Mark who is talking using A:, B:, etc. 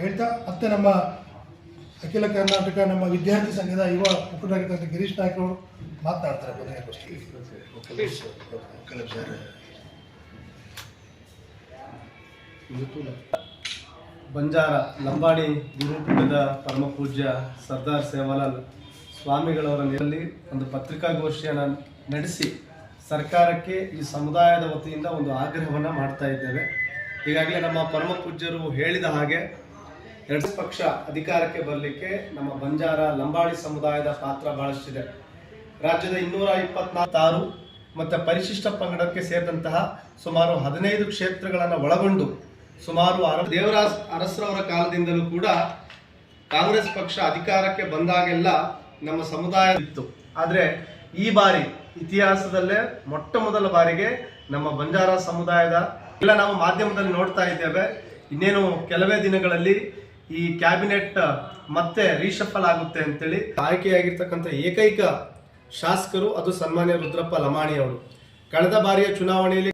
A: ಹೇಳ್ತಾ ಮತ್ತೆ ನಮ್ಮ ಅಖಿಲ ಕರ್ನಾಟಕ ನಮ್ಮ ವಿದ್ಯಾರ್ಥಿ ಸಂಘದ ಯುವ ಮುಖಂಡರಾಗಿರ್ತಕ್ಕಂಥ ಗಿರೀಶ್ ನಾಯ್ಕ ಅವರು ಮಾತನಾಡ್ತಾರೆ.
B: ಬಂಜಾರ ಲಂಬಾಣಿ ಗುರುಪೀಠದ ಪರಮ ಪೂಜ್ಯ ಸರ್ದಾರ್ ಸೇವಾಲಾಲ್ ಸ್ವಾಮಿಗಳವರ ನೇರಲ್ಲಿ ಒಂದು ಪತ್ರಿಕಾಗೋಷ್ಠಿಯನ್ನು ನಡೆಸಿ ಸರ್ಕಾರಕ್ಕೆ ಈ ಸಮುದಾಯದ ವತಿಯಿಂದ ಒಂದು ಆಗ್ರಹವನ್ನು ಮಾಡ್ತಾ ಇದ್ದೇವೆ. ಈಗಾಗಲೇ ನಮ್ಮ ಪರಮ ಪೂಜ್ಯರು ಹೇಳಿದ ಹಾಗೆ ಎರಡು ಪಕ್ಷ ಅಧಿಕಾರಕ್ಕೆ ಬರಲಿಕ್ಕೆ ನಮ್ಮ ಬಂಜಾರ ಲಂಬಾಣಿ ಸಮುದಾಯದ ಪಾತ್ರ ಬಹಳಷ್ಟಿದೆ. ರಾಜ್ಯದ 226 ಮತ್ತು ಪರಿಶಿಷ್ಟ ಪಂಗಡಕ್ಕೆ ಸೇರಿದಂತಹ ಸುಮಾರು 15 ಕ್ಷೇತ್ರಗಳನ್ನು ಒಳಗೊಂಡು ಸುಮಾರು ದೇವರಾಜ್ ಅರಸರವರ ಕಾಲದಿಂದಲೂ ಕೂಡ ಕಾಂಗ್ರೆಸ್ ಪಕ್ಷ ಅಧಿಕಾರಕ್ಕೆ ಬಂದಾಗೆಲ್ಲ ನಮ್ಮ ಸಮುದಾಯ ಇತ್ತು. ಆದರೆ ಈ ಬಾರಿ ಇತಿಹಾಸದಲ್ಲೇ ಮೊಟ್ಟ ಮೊದಲ ಬಾರಿಗೆ ನಮ್ಮ ಬಂಜಾರ ಸಮುದಾಯದ ಎಲ್ಲ ನಾವು ಮಾಧ್ಯಮದಲ್ಲಿ ನೋಡ್ತಾ ಇದ್ದೇವೆ. ಇನ್ನೇನು ಕೆಲವೇ ದಿನಗಳಲ್ಲಿ ಈ ಕ್ಯಾಬಿನೆಟ್ ಮತ್ತೆ ರೀಶಫಲ್ ಆಗುತ್ತೆ ಅಂತೇಳಿ ಆಯ್ಕೆಯಾಗಿರ್ತಕ್ಕಂಥ ಏಕೈಕ ಶಾಸಕರು ಅದು ಸನ್ಮಾನ್ಯ ರುದ್ರಪ್ಪ ಲಮಾಣಿ ಅವರು. ಕಳೆದ ಬಾರಿಯ ಚುನಾವಣೆಯಲ್ಲಿ